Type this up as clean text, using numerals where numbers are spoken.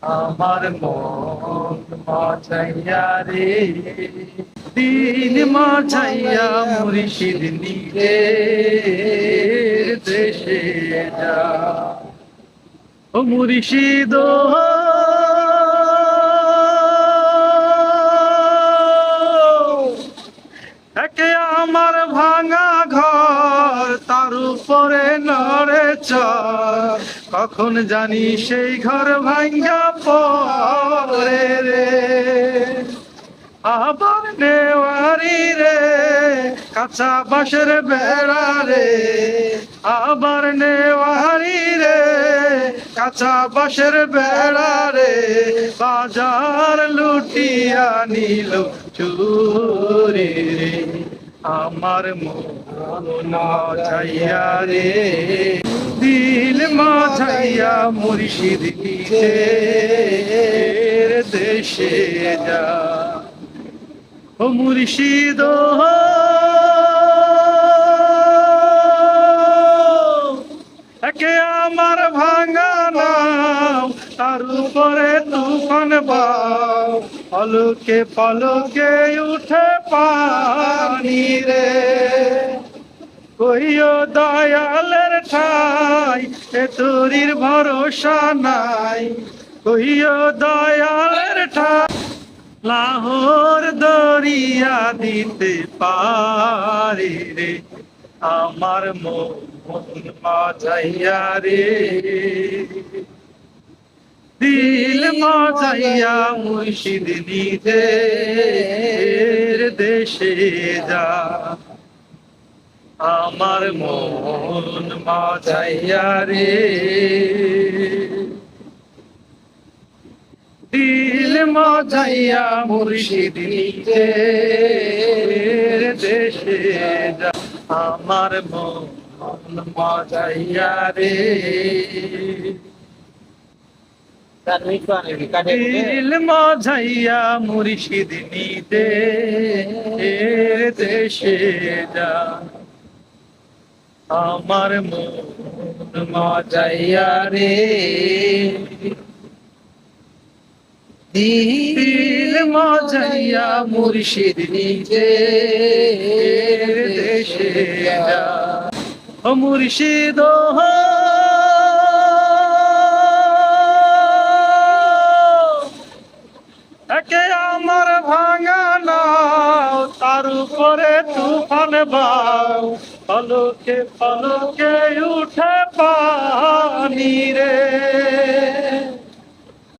আমার মন মাঝাইয়া রে, দিন মাঝাইয়া মুর্শিদ নিজের দেশে যা। ও মুর্শিদ একে আমার ভাঙা ঘর, তার উপরে নড়ে চর, কখন জানি সেই ঘর ভাঙ্গা পড়ে রে। আবার নেওয়ারি রে, কাঁচা বাঁশের বেড়া রে, আবার নেওয়ারি রে, কাঁচা বাঁশের বেড়া রে, বাজার লুটিয়া নিল চুরি রে। আমার মন মাঝাইয়া রে, দিল মাঝাইয়া মুর্শিদ নিজের দেশে যা। ও মুর্শিদ একে আমার ভাঙা নাও, তার উপরে তুফান বাও, পলকে পলকে উঠে পানি রে। কইও দয়ালের ঠাই, এ তোরির ভরসা নাই, কইও দয়ালের ঠাই, লাহোর দরিয়া দিতে পারি রে। আমার মন মাঝাইয়া রে, দিল মাঝাইয়া মুর্শিদ নিজের দেশে যা। আমার মন মাঝাইয়া রে, দিল মাঝাইয়া মুর্শিদ নিজের দেশে যা। আমার মন মাঝাইয়া রে, দিল মাঝাইয়া মুর্শিদ নিজের দেশে যা। আমার মন মাঝাইয়া রে, দিল মাঝাইয়া মুর্শিদ নিজের দেশে যা। ও মুর্শিদ একে আমার ভাঙা নাও, তার উপরে তুফান বাও, পলকে পলকে উঠে পানি রে।